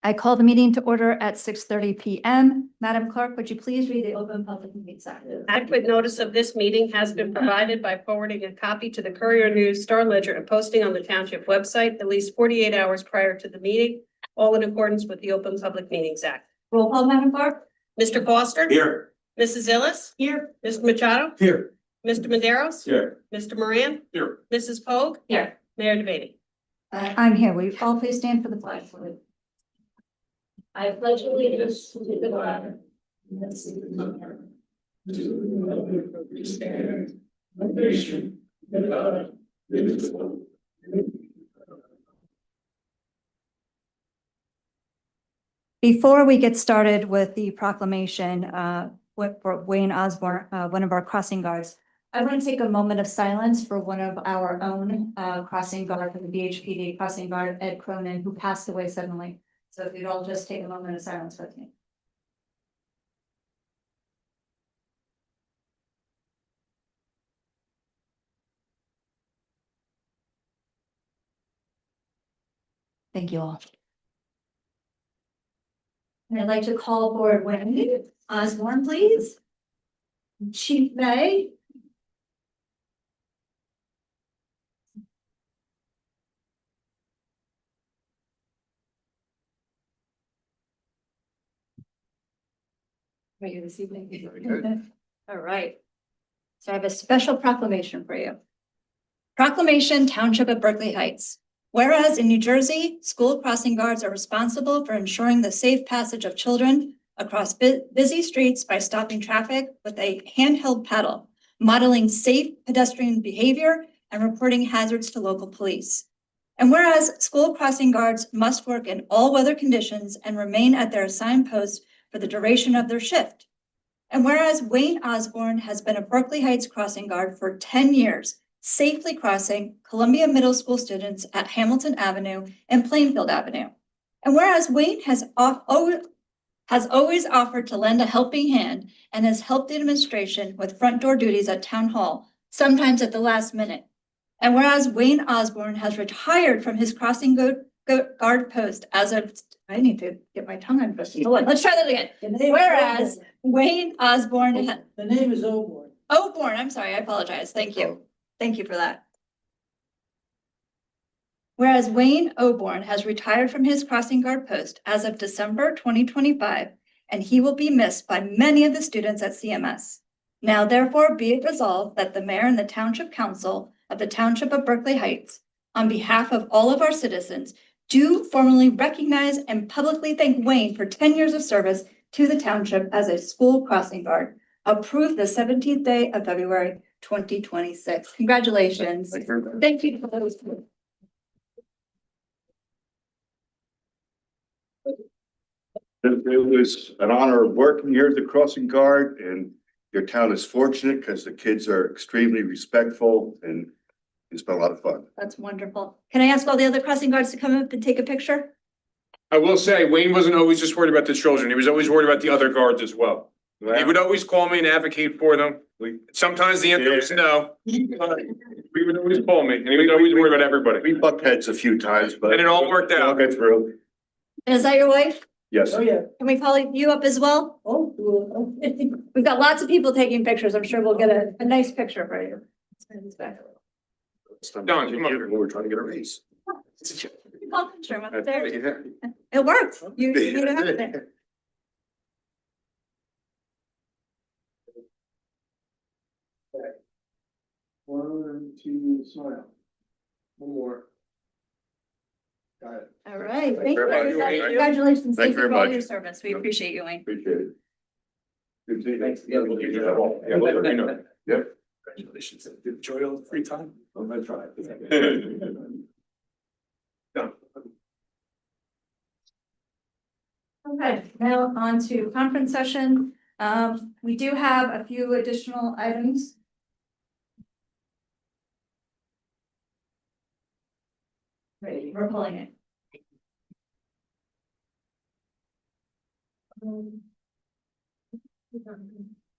I call the meeting to order at 6:30 PM. Madam Clerk, would you please read the open public meeting act? Adequate notice of this meeting has been provided by forwarding a copy to the Courier News, Star Ledger, and posting on the Township website at least 48 hours prior to the meeting, all in accordance with the Open Public Meetings Act. Roll call, Madam Clerk? Mr. Foster? Here. Mrs. Illis? Here. Mr. Machado? Here. Mr. Maderos? Here. Mr. Moran? Here. Mrs. Pogue? Here. Mayor DeBate? I'm here. Will you all please stand for the flag salute? I pledge allegiance to the flag. Before we get started with the proclamation for Wayne Osborne, one of our crossing guards, I want to take a moment of silence for one of our own crossing guard from the BHPD crossing guard, Ed Cronin, who passed away suddenly. So if you'd all just take a moment of silence with me. Thank you all. And I'd like to call for Wayne Osborne, please. Chief May. How are you this evening? Very good. All right. So I have a special proclamation for you. Proclamation, Township of Berkeley Heights. Whereas in New Jersey, school crossing guards are responsible for ensuring the safe passage of children across busy streets by stopping traffic with a handheld paddle, modeling safe pedestrian behavior, and reporting hazards to local police. And whereas school crossing guards must work in all weather conditions and remain at their assigned posts for the duration of their shift. And whereas Wayne Osborne has been a Berkeley Heights crossing guard for 10 years, safely crossing Columbia Middle School students at Hamilton Avenue and Plainfield Avenue. And whereas Wayne has always offered to lend a helping hand and has helped the administration with front door duties at Town Hall, sometimes at the last minute. And whereas Wayne Osborne has retired from his crossing guard post as of, I need to get my tongue untwisted. Hold on, let's try that again. Whereas Wayne Osborne, The name is Oborn. Oborn, I'm sorry, I apologize. Thank you. Thank you for that. Whereas Wayne Oborn has retired from his crossing guard post as of December 2025, and he will be missed by many of the students at CMS. Now therefore be it resolved that the mayor and the Township Council of the Township of Berkeley Heights, on behalf of all of our citizens, do formally recognize and publicly thank Wayne for 10 years of service to the township as a school crossing guard, approved the 17th day of February 2026. Congratulations. Thank you for those. It was an honor working here at the crossing guard, and your town is fortunate because the kids are extremely respectful and it's been a lot of fun. That's wonderful. Can I ask all the other crossing guards to come up and take a picture? I will say, Wayne wasn't always just worried about the children. He was always worried about the other guards as well. He would always call me and advocate for them. Sometimes the answer was no. He would always call me and he was always worried about everybody. We butt heads a few times, but. And it all worked out. I'll get through. Is that your wife? Yes. Oh, yeah. Can we call you up as well? Oh, We've got lots of people taking pictures. I'm sure we'll get a nice picture for you. Don, come up here. We're trying to get a raise. Sure, up there. It worked. You made it happen. One, two, smile. One more. Got it. All right. Thank you very much. Congratulations. Thank you very for all much. your service. We appreciate you, Wayne. Appreciate it. Good to see you. Thanks. Yeah, we'll give you that all. Yeah, we'll let you know. Yep. Congratulations. Enjoy all the free time. I'm gonna try. Done. Okay, now on to conference session. We do have a few additional items. Ready, we're pulling it.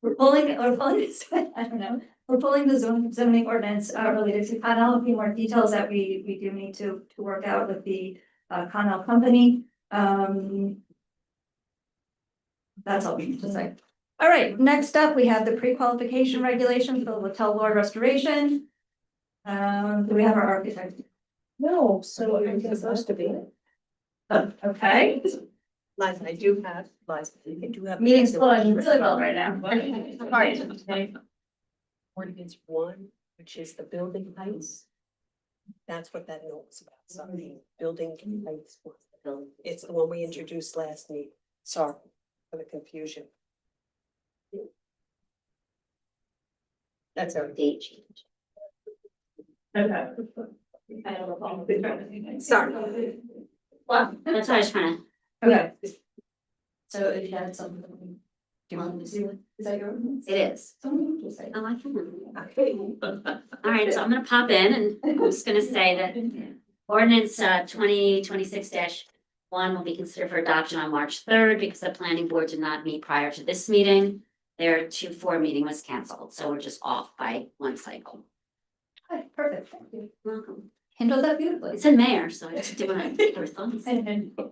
We're pulling this, I don't know, we're pulling the zoning ordinance related to Connell, a few more details that we do need to work out with the Connell company. That's all we need to say. All right, next up, we have the pre-qualification regulations for the hotel board restoration. Do we have our architect? No, so I'm supposed to be. Okay, Liza, I do have, Liza, I do have. meeting's flowing really well right now. Ordinance 1, which is the building heights. That's what that note is about, so the building heights. It's the one we introduced last meeting, sorry for the confusion. That's our date change. Okay. Sorry. Well, That's what I was trying okay. So if you had something, do you want me to see what, is that your? to, it is. Someone just say. Oh, I can. All right, so I'm gonna pop in and I'm just gonna say that ordinance 2026-1 will be considered for adoption on March 3rd because the planning board did not meet prior to this meeting. Their 2-4 meeting was canceled, so we're just off by 1 cycle. Hi, perfect, thank you. Welcome. Handled that beautifully. It's in Mayor, so I just do what I response. And tell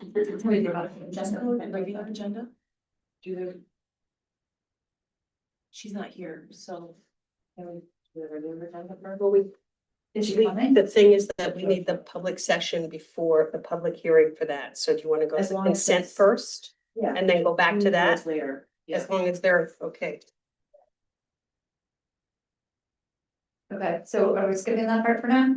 me about it, Jessica. Regular agenda? Do there? She's not here, so. Can we do the regular agenda for her? Is she coming? The thing is that we need the public session before the public hearing for that, so do you want to go As to long as consent it's- first? Yeah. And then go back to that, Later. Yeah. as long as they're, okay. Okay, so are we skipping that part for now?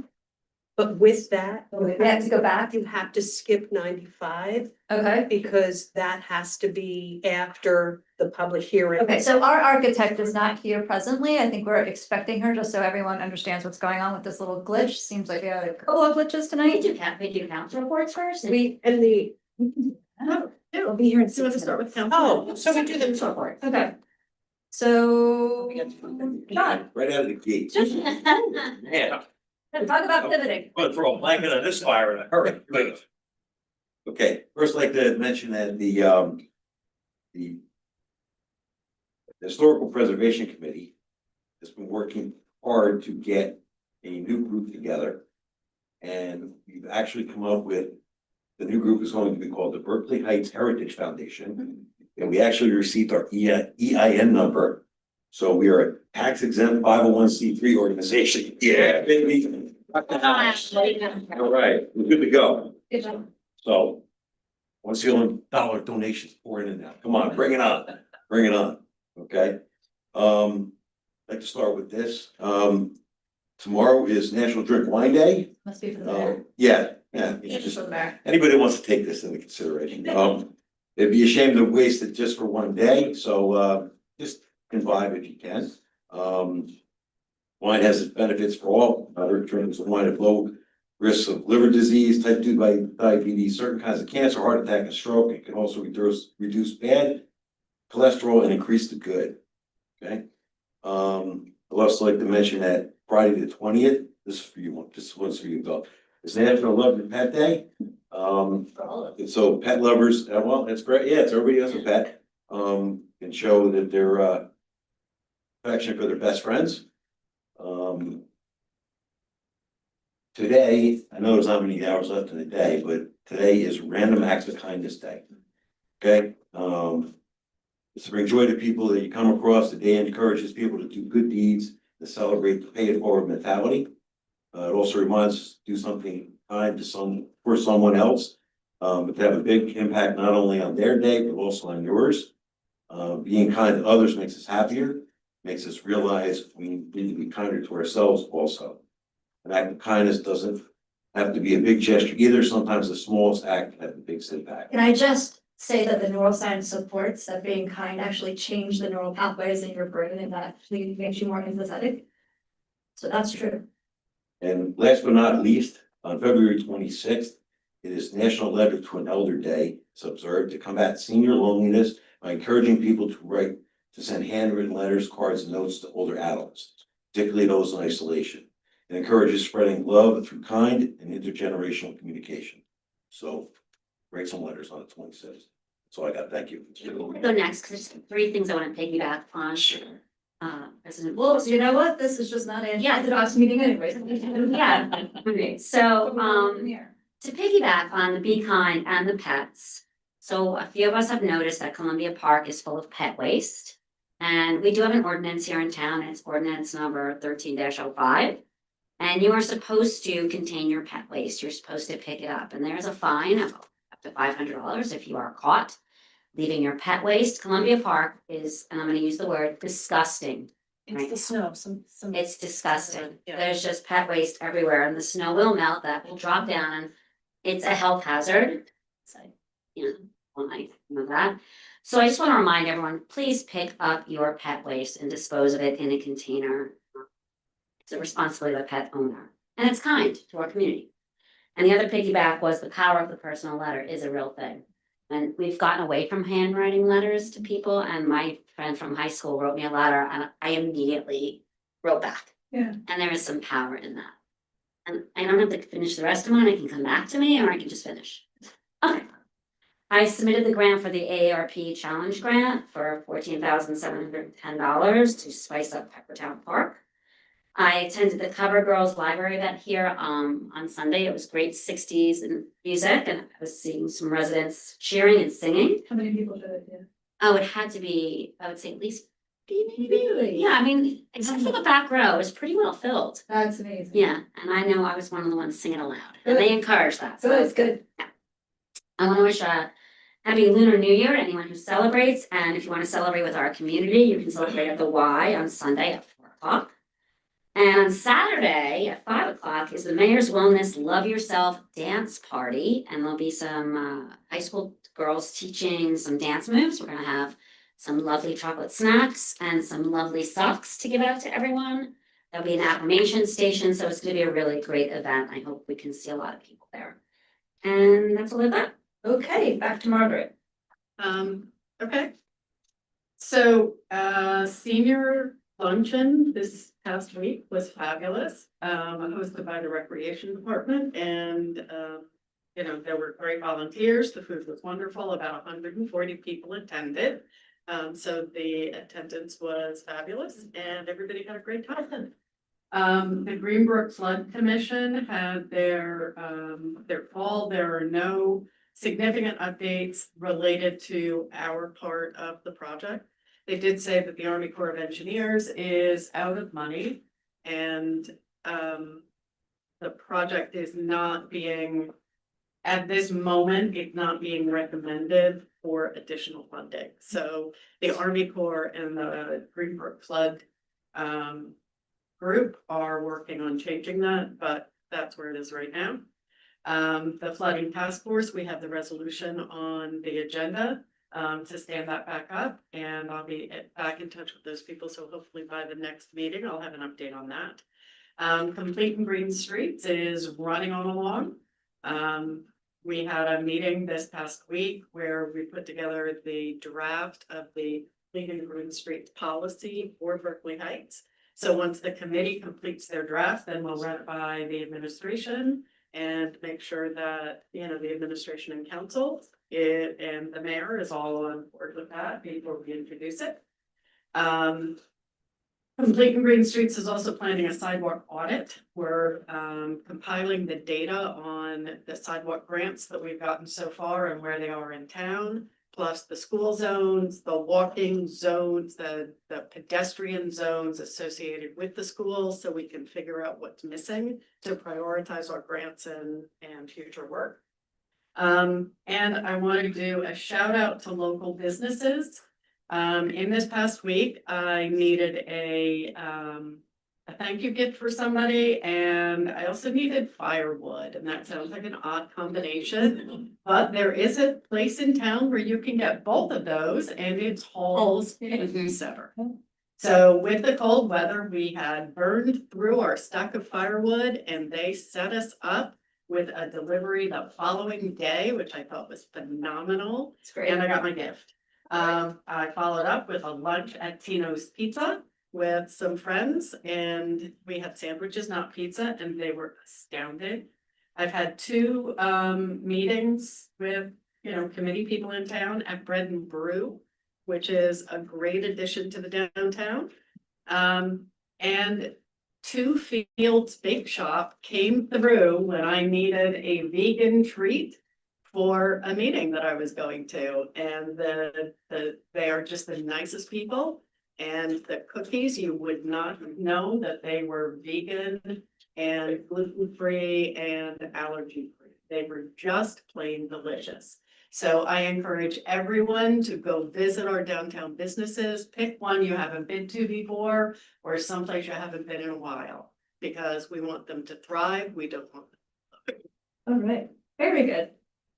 But with that, We have to go back? you have to skip 95 Okay. because that has to be after the public hearing. Okay, so our architect is not here presently. I think we're expecting her, just so everyone understands what's going on with this little glitch. Seems like we had a couple of glitches We tonight. do council reports first. We, and the, We'll be here in 6 minutes. Start with council. oh, so we do the reports. Okay. So, John, Right out of the gate. Yeah, talk about pivoting. but throw a blanket on this fire in a hurry. Okay, first I'd like to mention that the Historical Preservation Committee has been working hard to get a new group together. And we've actually come up with, the new group is going to be called the Berkeley Heights Heritage Foundation. And we actually received our EIN number. So we are a tax exempt 501c3 organization. Yeah, baby. All right, we're good to go. Good job. So. Once the $1 donations pouring in now, come on, bring it on, bring it on, okay? I'd like to start with this. Tomorrow is National Drink Wine Day. Must be for the mayor. Yeah, just anybody who wants to take this into consideration. It'd be a shame to waste it just for one day, so just imbibe if you can. Wine has its benefits for all. Other drinkers of wine have low risks of liver disease, type 2 diabetes, certain kinds of cancer, heart attack, and stroke. It can also reduce bad cholesterol and increase the good. Okay. I'd also like to mention that Friday the 20th, this is for you, this one's for you, Bill. It's National Love Your Pet Day. And so pet lovers, well, that's great. Yeah, it's everybody has a pet. Can show that they're affection for their best friends. Today, I know there's not many hours left in the day, but today is Random Acts of Kindness Day. Okay, it's to bring joy to people that you come across. The day encourages people to do good deeds, to celebrate the pay it forward mentality. It also reminds us to do something kind to for someone else, but to have a big impact not only on their day, but also on yours. Being kind to others makes us happier, makes us realize we need to be kinder to ourselves also. An act of kindness doesn't have to be a big gesture either. Sometimes the smallest act can have the biggest impact. Can I just say that the neuroscience supports that being kind actually change the neural pathways in your brain and that actually makes you more empathetic? So that's true. And last but not least, on February 26th, it is National Letter to an Elder Day. It's observed to combat senior loneliness by encouraging people to send handwritten letters, cards, and notes to older adults, particularly those in isolation. It encourages spreading love through kind and intergenerational communication. So write some letters on the 26th. That's all I got. Thank you. Go next, because there's 3 things I want to piggyback on. President Well, you know what? This is just not an Yeah. Orthodox meeting anyways. Yeah, okay, so, to piggyback on the Be Kind and the pets. So a few of us have noticed that Columbia Park is full of pet waste. And we do have an ordinance here in town, it's ordinance number 13-05. And you are supposed to contain your pet waste, you're supposed to pick it up, and there's a fine of up to $500 if you are caught leaving your pet waste. Columbia Park is, and I'm gonna use the word, disgusting. It's the snow, some. It's disgusting. Yeah. There's just pet waste everywhere and the snow will melt, that will drop down and it's a health hazard. So, I know that. So I just want to remind everyone, please pick up your pet waste and dispose of it in a container. It's a responsibility of the pet owner and it's kind to our community. And the other piggyback was the power of the personal letter is a real thing. And we've gotten away from handwriting letters to people, and my friend from high school wrote me a letter and I immediately wrote back. Yeah. And there is some power in that. And I don't have to finish the rest of mine, it can come back to me, or I can just finish. Okay. I submitted the grant for the AARP Challenge Grant for $14,710 to spice up Peppertown Park. I attended the Cover Girls Library event here on Sunday. It was great 60s and music, and I was seeing some residents cheering and singing. How many people did it? Yeah. Oh, it had to be, I would say at least, Really? yeah, I mean, except for the back row, it was pretty well filled. That's amazing. Yeah, and I know I was one of the ones singing aloud, and they encouraged that. So it's good. I want to wish a happy Lunar New Year to anyone who celebrates, and if you want to celebrate with our community, you can celebrate at the Y on Sunday at 4:00. And on Saturday at 5:00 is the Mayor's Wellness Love Yourself Dance Party, and there'll be some high school girls teaching some dance moves. We're gonna have some lovely chocolate snacks and some lovely socks to give out to everyone. There'll be an affirmation station, so it's gonna be a really great event. I hope we can see a lot of people there. And that's all I've got. Okay, back to Margaret. Okay. So, senior luncheon this past week was fabulous, hosted by the recreation department and, there were great volunteers. The food was wonderful. About 140 people attended. So the attendance was fabulous and everybody had a great time. The Greenbrook Flood Commission had their fall. There are no significant updates related to our part of the project. They did say that the Army Corps of Engineers is out of money and the project is not being, at this moment, it's not being recommended for additional funding. So the Army Corps and the Greenbrook Flood group are working on changing that, but that's where it is right now. The flooding task force, we have the resolution on the agenda to stand that back up, and I'll be back in touch with those people. So hopefully by the next meeting, I'll have an update on that. Complete and Green Streets is running on along. We had a meeting this past week where we put together the draft of the Complete and Green Streets policy for Berkeley Heights. So once the committee completes their draft, then we'll run it by the administration and make sure that, the administration and council, and the mayor is all on board with that before we introduce it. Complete and Green Streets is also planning a sidewalk audit. We're compiling the data on the sidewalk grants that we've gotten so far and where they are in town, plus the school zones, the walking zones, the pedestrian zones associated with the schools, so we can figure out what's missing to prioritize our grants and future work. And I want to do a shout out to local businesses. In this past week, I needed a thank you gift for somebody, and I also needed firewood, and that sounds like an odd combination. But there is a place in town where you can get both of those, and it's Halls in Center. So with the cold weather, we had burned through our stack of firewood, and they set us up with a delivery the following day, which I thought was phenomenal. It's great. And I got my gift. I followed up with a lunch at Tino's Pizza with some friends, and we had sandwiches, not pizza, and they were astounded. I've had 2 meetings with, committee people in town at Bread and Brew, which is a great addition to the downtown. And Two Fields Bake Shop came through when I needed a vegan treat for a meeting that I was going to, and they are just the nicest people. And the cookies, you would not know that they were vegan and gluten-free and allergy-free. They were just plain delicious. So I encourage everyone to go visit our downtown businesses, pick one you haven't been to before, or someplace you haven't been in a while, because we want them to thrive, we don't want them. All right, very good.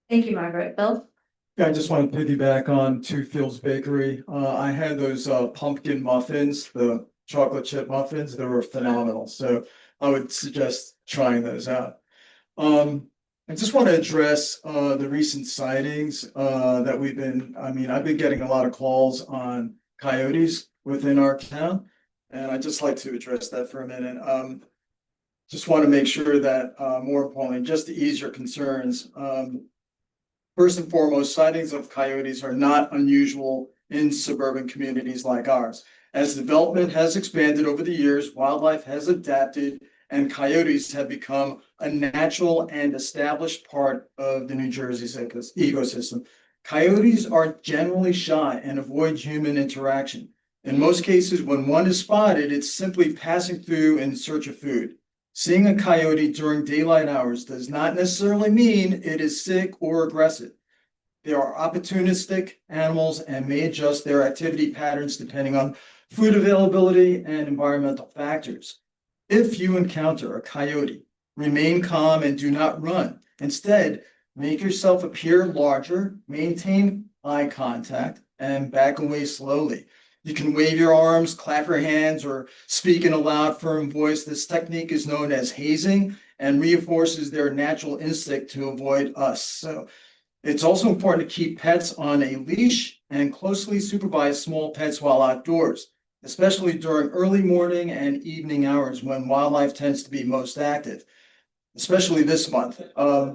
Thank you, Margaret. Bill? Yeah, I just want to piggyback on Two Fields Bakery. I had those pumpkin muffins, the chocolate chip muffins, they were phenomenal. So I would suggest trying those out. I just want to address the recent sightings that I've been getting a lot of calls on coyotes within our town. And I'd just like to address that for a minute. Just want to make sure that more importantly, just to ease your concerns, first and foremost, sightings of coyotes are not unusual in suburban communities like ours. As development has expanded over the years, wildlife has adapted and coyotes have become a natural and established part of the New Jersey's ecosystem. Coyotes are generally shy and avoid human interaction. In most cases, when one is spotted, it's simply passing through in search of food. Seeing a coyote during daylight hours does not necessarily mean it is sick or aggressive. They are opportunistic animals and may adjust their activity patterns depending on food availability and environmental factors. If you encounter a coyote, remain calm and do not run. Instead, make yourself appear larger, maintain eye contact, and back away slowly. You can wave your arms, clap your hands, or speak in a loud, firm voice. This technique is known as hazing and reinforces their natural instinct to avoid us. So it's also important to keep pets on a leash and closely supervise small pets while outdoors, especially during early morning and evening hours when wildlife tends to be most active, especially this month.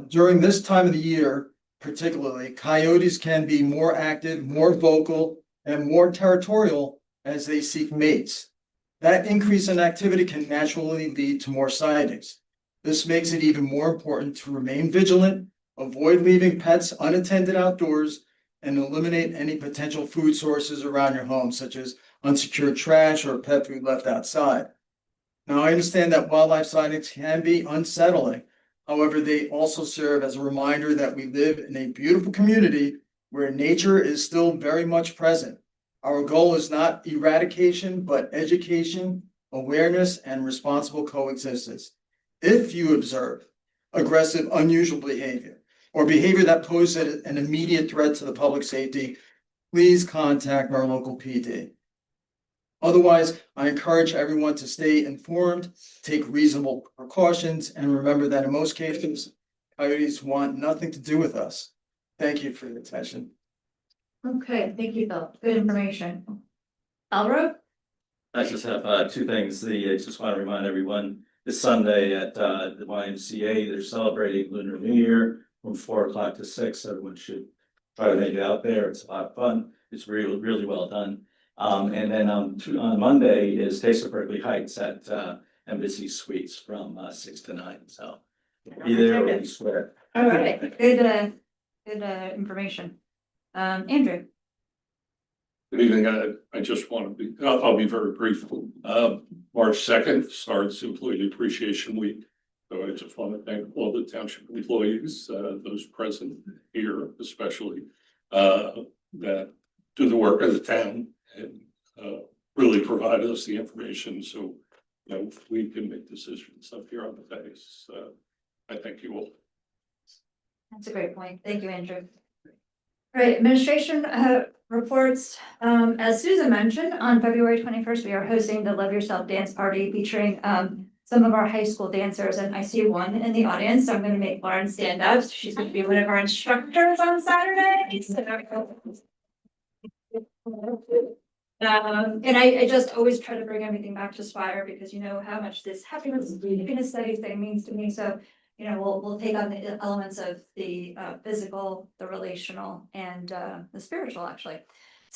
During this time of the year, particularly, coyotes can be more active, more vocal, and more territorial as they seek mates. That increase in activity can naturally lead to more sightings. This makes it even more important to remain vigilant, avoid leaving pets unattended outdoors, and eliminate any potential food sources around your home, such as unsecured trash or pet food left outside. Now, I understand that wildlife sightings can be unsettling. However, they also serve as a reminder that we live in a beautiful community where nature is still very much present. Our goal is not eradication, but education, awareness, and responsible coexistence. If you observe aggressive, unusual behavior, or behavior that poses an immediate threat to the public safety, please contact our local PD. Otherwise, I encourage everyone to stay informed, take reasonable precautions, and remember that in most cases, coyotes want nothing to do with us. Thank you for your attention. Okay, thank you, Bill. Good information. Alro? I just have two things. I just want to remind everyone, this Sunday at the YMCA, they're celebrating Lunar New Year from 4 o'clock to 6. Everyone should try to make it out there. It's a lot of fun. It's really, really well done. And then on Monday is Taste of Berkeley Heights at Embassy Suites from 6 to 9. So be there or be square. All right, good information. Andrew? Good evening. I just want to be, I'll be very brief. March 2nd starts Employee Appreciation Week. So I just want to thank all the township employees, those present here especially, that do the work of the town and really provide us the information so we can make decisions up here on the base. I thank you all. That's a great point. Thank you, Andrew. All right, administration reports. As Susan mentioned, on February 21st, we are hosting the Love Yourself Dance Party featuring some of our high school dancers, and I see one in the audience, so I'm going to make Lauren stand up. She's going to be one of our instructors on Saturday. And I just always try to bring everything back to Spire because you know how much this happiness study thing means to me. So we'll take on the elements of the physical, the relational, and the spiritual, actually.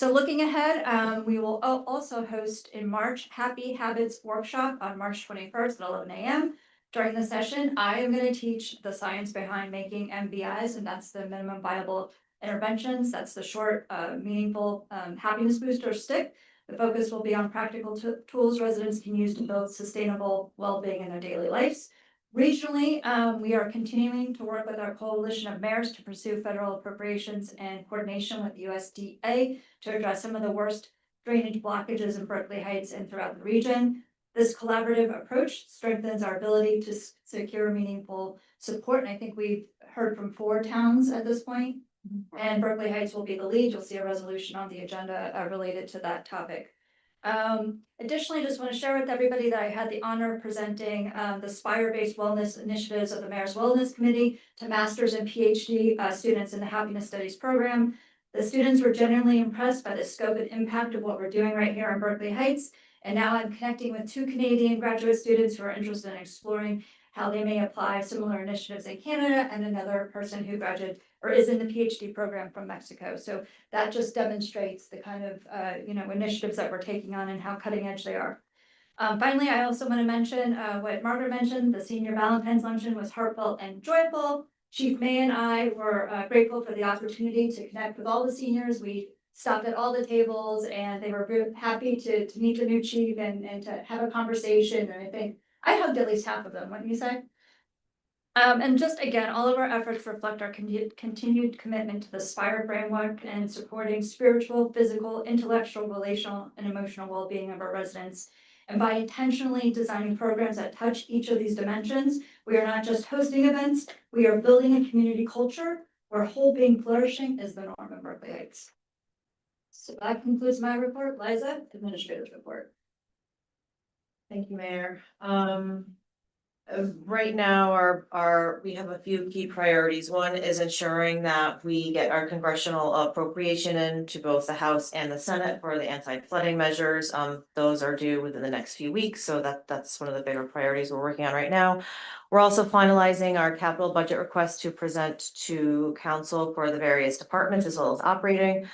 So looking ahead, we will also host in March, Happy Habits Workshop on March 21st at 11 a.m. During the session, I am going to teach the science behind making MVIs, and that's the minimum viable interventions. That's the short, meaningful happiness booster stick. The focus will be on practical tools residents can use to build sustainable well-being in their daily lives. Regionally, we are continuing to work with our coalition of mayors to pursue federal appropriations and coordination with USDA to address some of the worst drainage blockages in Berkeley Heights and throughout the region. This collaborative approach strengthens our ability to secure meaningful support. And I think we've heard from 4 towns at this point. And Berkeley Heights will be the lead. You'll see a resolution on the agenda related to that topic. Additionally, I just want to share with everybody that I had the honor of presenting the Spire-based wellness initiatives of the Mayor's Wellness Committee to master's and PhD students in the Happiness Studies program. The students were genuinely impressed by the scope and impact of what we're doing right here in Berkeley Heights. And now I'm connecting with 2 Canadian graduate students who are interested in exploring how they may apply similar initiatives in Canada, and another person who graduated or is in the PhD program from Mexico. So that just demonstrates the kind of initiatives that we're taking on and how cutting edge they are. Finally, I also want to mention what Margaret mentioned. The senior Valentine's luncheon was heartfelt and joyful. Chief May and I were grateful for the opportunity to connect with all the seniors. We stopped at all the tables, and they were very happy to meet the new chief and to have a conversation. And I think I hugged at least half of them. What do you say? And just again, all of our efforts reflect our continued commitment to the Spire framework and supporting spiritual, physical, intellectual, relational, and emotional well-being of our residents. And by intentionally designing programs that touch each of these dimensions, we are not just hosting events, we are building a community culture where whole being flourishing is the norm in Berkeley Heights. So that concludes my report. Liza, administrator's report. Thank you, Mayor. Right now, we have a few key priorities. One is ensuring that we get our congressional appropriation into both the House and the Senate for the anti-flooding measures. Those are due within the next few weeks, so that's one of the bigger priorities we're working on right now. We're also finalizing our capital budget request to present to council for the various departments as well as operating.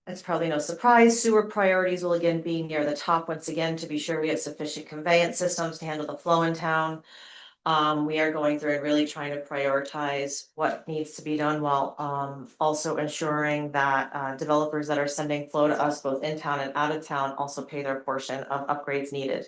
It's probably no surprise, sewer priorities will again be near the top once again to be sure we have sufficient conveyance systems to handle the flow in town. We are going through and really trying to prioritize what needs to be done while also ensuring that developers that are sending flow to us both in town and out of town also pay their portion of upgrades needed.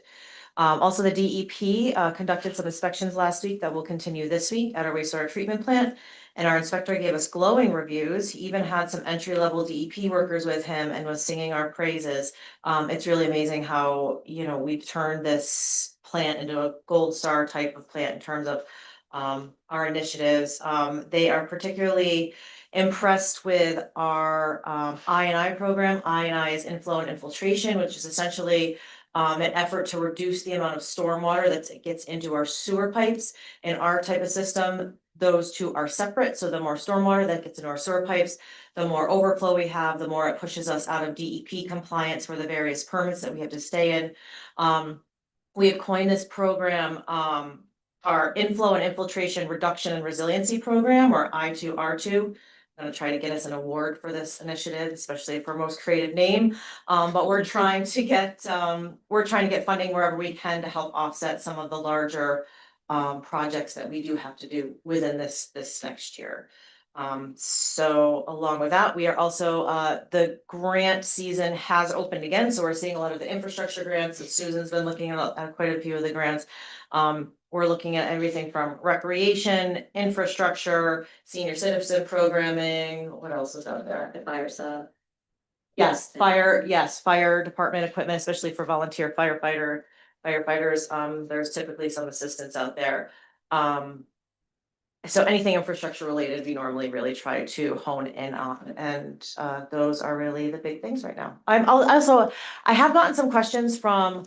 Also, the DEP conducted some inspections last week that will continue this week at our wastewater treatment plant. And our inspector gave us glowing reviews. He even had some entry-level DEP workers with him and was singing our praises. It's really amazing how, we've turned this plant into a gold star type of plant in terms of our initiatives. They are particularly impressed with our I&I program. I&I is inflow and infiltration, which is essentially an effort to reduce the amount of stormwater that gets into our sewer pipes. In our type of system, those two are separate. So the more stormwater that gets into our sewer pipes, the more overflow we have, the more it pushes us out of DEP compliance for the various permits that we have to stay in. We have coined this program, our inflow and infiltration reduction and resiliency program, or I2R2. I'm gonna try to get us an award for this initiative, especially for most creative name. But we're trying to get funding wherever we can to help offset some of the larger projects that we do have to do within this next year. So along with that, we are also the grant season has opened again, so we're seeing a lot of the infrastructure grants. And Susan's been looking at quite a few of the grants. We're looking at everything from recreation, infrastructure, senior citizen programming. What else is out there? The fire sub. Yes, fire department equipment, especially for volunteer firefighters. There's typically some assistance out there. So anything infrastructure related, we normally really try to hone in on, and those are really the big things right now. I have gotten some questions from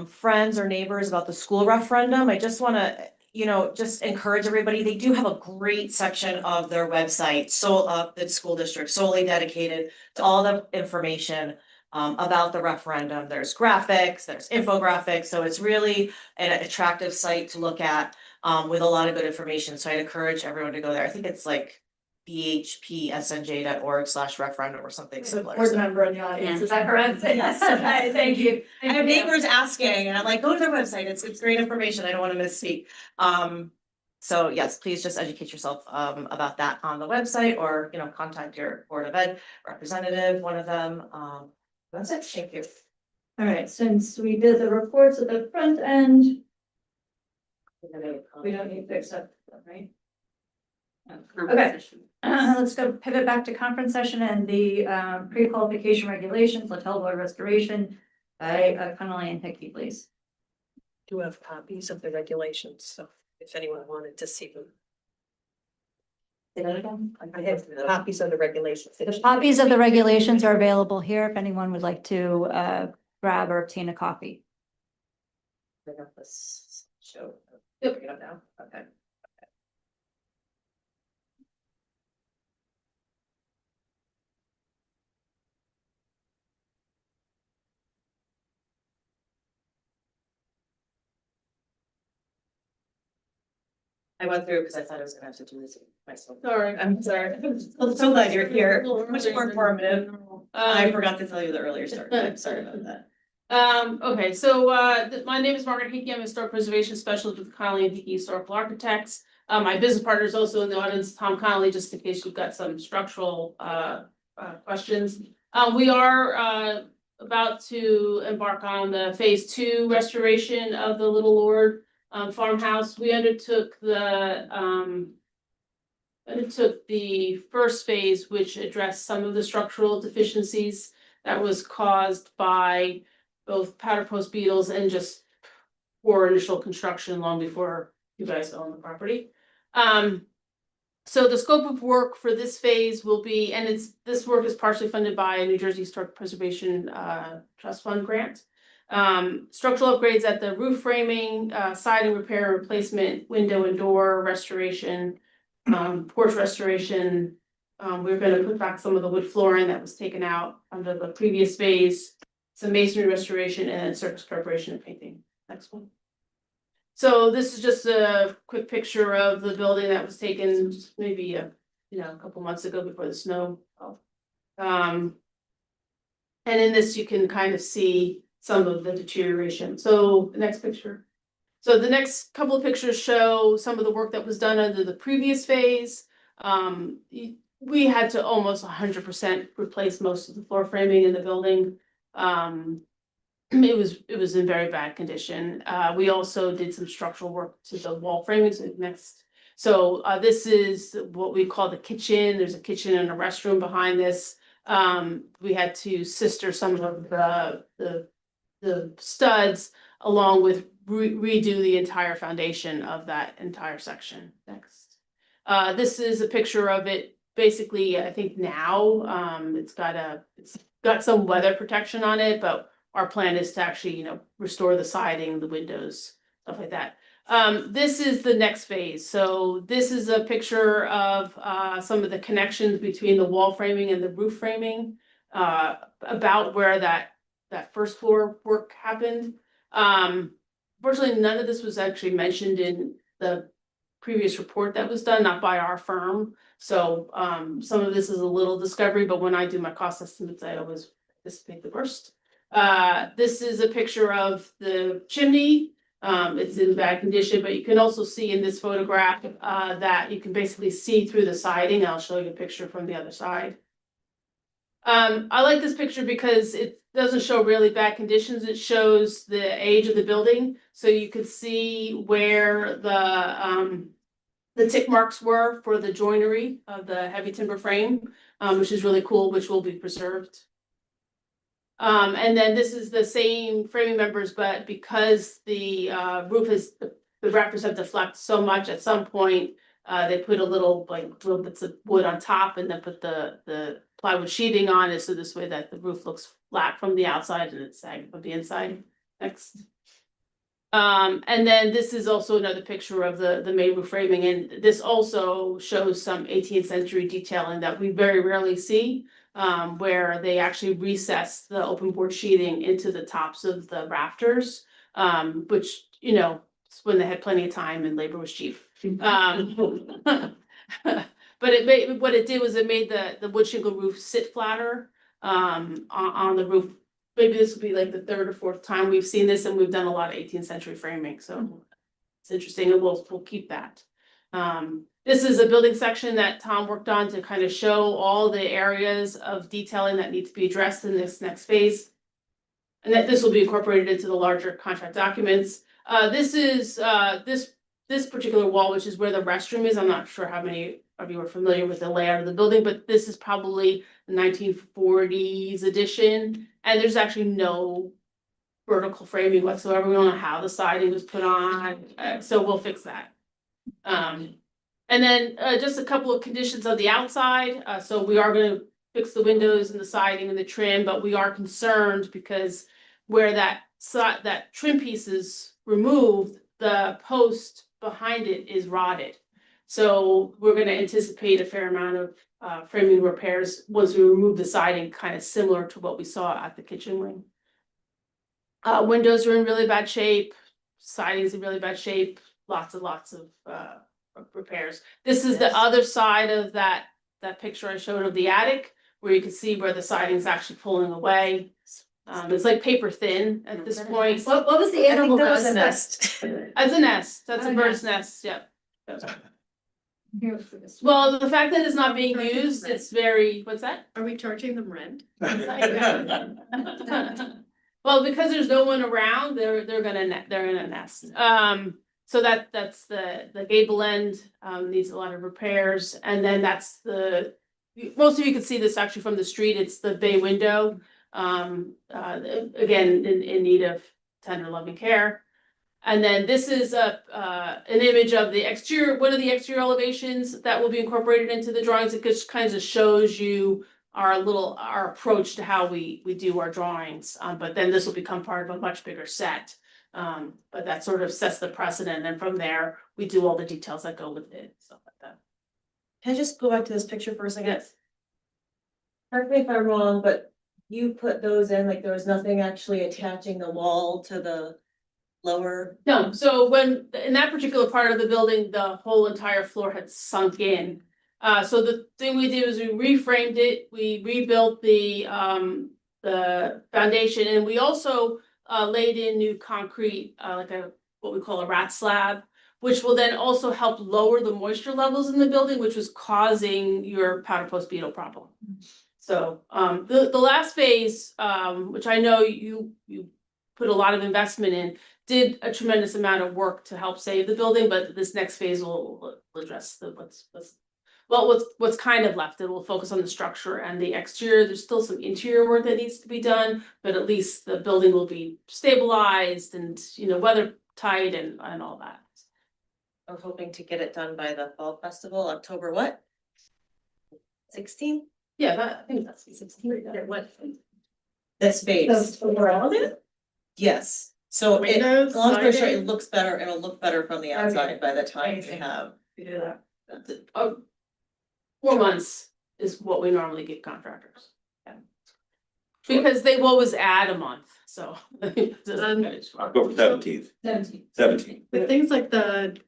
friends or neighbors about the school referendum. I just want to, just encourage everybody. They do have a great section of their website, the school district solely dedicated to all the information about the referendum. There's graphics, there's infographics, so it's really an attractive site to look at with a lot of good information. So I'd encourage everyone to go there. I think it's like bhpsnj.org/referendum or something similar. Board member in the audience, is that correct? Yes. Okay, thank you. I have neighbors asking and I'm like, go to their website. It's great information. I don't want to misspeak. So yes, please just educate yourself about that on the website or, you know, contact your Board of Ed representative, one of them. That's it. Thank you. All right, since we did the reports at the front end, we don't need to accept them, right? Okay. Let's go pivot back to conference session and the pre-qualification regulations, Littell Board Restoration by Connolly and Hickey, please. Do have copies of the regulations, so if anyone wanted to see them. Say that again? I have copies of the regulations. The copies of the regulations are available here if anyone would like to grab or obtain a copy. Bring up this show. Yep, we got now. Okay. I went through because I thought I was gonna have to do this myself. Sorry. I'm sorry. I'm so glad you're here. Much more informative. I forgot to tell you the earlier start. I'm sorry about that. Okay, so, my name is Margaret Hickey. I'm a historic preservation specialist with Connolly and Hickey Historical Architects. My business partner is also in the audience, Tom Connolly, just in case you've got some structural, questions. We are, about to embark on the phase 2 restoration of the Little Lord, farmhouse. We undertook the first phase, which addressed some of the structural deficiencies that was caused by both powder post beetles and just poor initial construction long before you guys own the property. So the scope of work for this phase will be, and this work is partially funded by a New Jersey Historic Preservation Trust Fund grant. Structural upgrades at the roof framing, siding repair, replacement, window and door restoration, porch restoration. We're gonna put back some of the wood flooring that was taken out under the previous phase, some masonry restoration, and then surface preparation and painting. Next one. So this is just a quick picture of the building that was taken maybe a couple months ago before the snow fell. And in this, you can kind of see some of the deterioration. So the next picture. So the next couple of pictures show some of the work that was done under the previous phase. We had to almost 100% replace most of the floor framing in the building. It was in very bad condition. We also did some structural work to the wall framing. So this is what we call the kitchen. There's a kitchen and a restroom behind this. We had to sister some of the studs along with redo the entire foundation of that entire section. Next. This is a picture of it. Basically, I think now it's got some weather protection on it, but our plan is to actually, restore the siding, the windows, stuff like that. This is the next phase. So this is a picture of some of the connections between the wall framing and the roof framing, about where that first floor work happened. Fortunately, none of this was actually mentioned in the previous report that was done, not by our firm. So some of this is a little discovery, but when I do my cost estimates, I always anticipate the worst. This is a picture of the chimney. It's in bad condition, but you can also see in this photograph that you can basically see through the siding. I'll show you a picture from the other side. I like this picture because it doesn't show really bad conditions. It shows the age of the building. So you could see where the tick marks were for the joinery of the heavy timber frame, which is really cool, which will be preserved. And then this is the same framing members, but because the the rafters have deflected so much, at some point, they put little bits of wood on top and then put the plywood sheathing on it, so this way that the roof looks flat from the outside and it's sagging from the inside. Next. And then this is also another picture of the main roof framing, and this also shows some 18th century detailing that we very rarely see, where they actually recess the open board sheathing into the tops of the rafters, which, it's when they had plenty of time and labor was cheap. but what it did was it made the wood shingle roof sit flatter, on the roof. Maybe this will be like the third or fourth time we've seen this, and we've done a lot of 18th century framing, so it's interesting, and we'll keep that. This is a building section that Tom worked on to kind of show all the areas of detailing that need to be addressed in this next phase. And that this will be incorporated into the larger contract documents. This is, this particular wall, which is where the restroom is. I'm not sure how many of you are familiar with the layout of the building, but this is probably the 1940s edition. And there's actually no vertical framing whatsoever. We don't know how the siding was put on, so we'll fix that. And then just a couple of conditions of the outside. So we are gonna fix the windows and the siding and the trim, but we are concerned because where that trim piece is removed, the post behind it is rotted. So we're gonna anticipate a fair amount of framing repairs once we remove the siding, kind of similar to what we saw at the kitchen wing. Windows are in really bad shape, siding's in really bad shape, lots of repairs. This is the other side of that picture I showed of the attic, where you can see where the siding's actually pulling away. It's like paper thin at this point. What was the animal? that was called? a nest. That's a nest, that's a Oh, bird's nest, yep. Well, the fact that it's not being used, it's very, what's that? Are we charging them rent? Well, because there's no one around, they're in a nest. So that's the gable end, needs a lot of repairs, and then that's most of you can see this actually from the street, it's the bay window. Again, in need of tender loving care. And then this is an image of the exterior, one of the exterior elevations that will be incorporated into the drawings. It just kind of shows you our approach to how we do our drawings. But then this will become part of a much bigger set. But that sort of sets the precedent, and from there, we do all the details that go with it, stuff like that. Can I just go back to this picture for a second? Yes. Correct me if I'm wrong, but you put those in, like there was nothing actually attaching the wall to the lower? No, so when, in that particular part of the building, the whole entire floor had sunk in. So the thing we did was we reframed it, we rebuilt the foundation, and we also laid in new concrete, like what we call a rat slab, which will then also help lower the moisture levels in the building, which was causing your powder post beetle problem. So the last phase, which I know you put a lot of investment in, did a tremendous amount of work to help save the building, but this next phase will address what's kind of left. It will focus on the structure and the exterior. There's still some interior work that needs to be done, but at least the building will be stabilized and, weather tight and all that. I'm hoping to get it done by the fall festival, October what? 16? Yeah, I think that's 16. What? This phase. Yes, so it, Windows, long story short, siding? it looks better, it'll look better from the outside by the time we have. We do that. 4 months is what we normally give contractors. Yeah. Because they will always add a month, so. October 17th. 17th. With things like the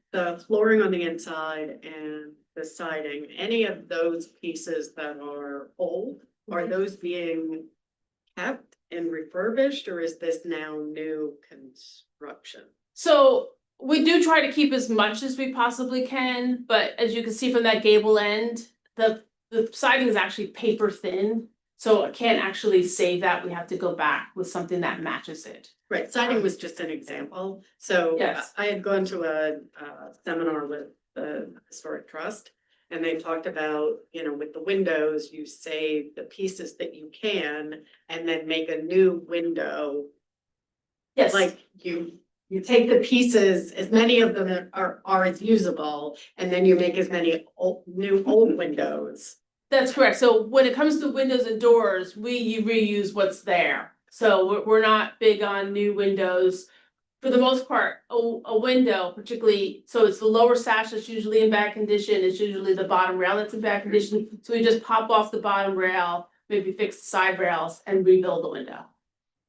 flooring on the inside and the siding, any of those pieces that are old, are those being kept and refurbished, or is this now new construction? So we do try to keep as much as we possibly can, but as you can see from that gable end, the siding is actually paper thin. So I can't actually save that. We have to go back with something that matches it. Right, siding was just an example. So Yes. I had gone to a seminar with the Historic Trust. And they talked about, with the windows, you save the pieces that you can and then make a new window. Yes. Like you take the pieces, as many of them are as usable, and then you make as many new old windows. That's correct. So when it comes to windows and doors, we reuse what's there. So we're not big on new windows. For the most part, a window particularly, so it's the lower sash that's usually in bad condition, it's usually the bottom rail that's in bad condition. So we just pop off the bottom rail, maybe fix the side rails and rebuild the window.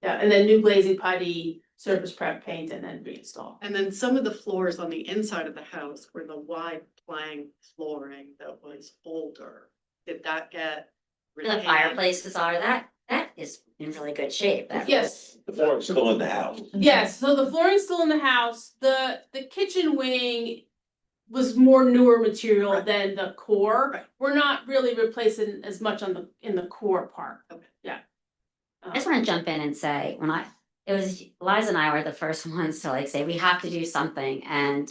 Yeah, and then new glazing putty, surface prep, paint, and then reinstall. And then some of the floors on the inside of the house were the wide plank flooring that was older. Did that get? The retained? fireplaces are, that is in really good shape. That- Yes, The floor's still in the house. yes, so the flooring's still in the house, the kitchen wing was more newer material Right. than the core. Right. We're not really replacing as much in the core part. Okay. Yeah. I just wanna jump in and say, it was, Liza and I were the first ones to like say, we have to do something, and,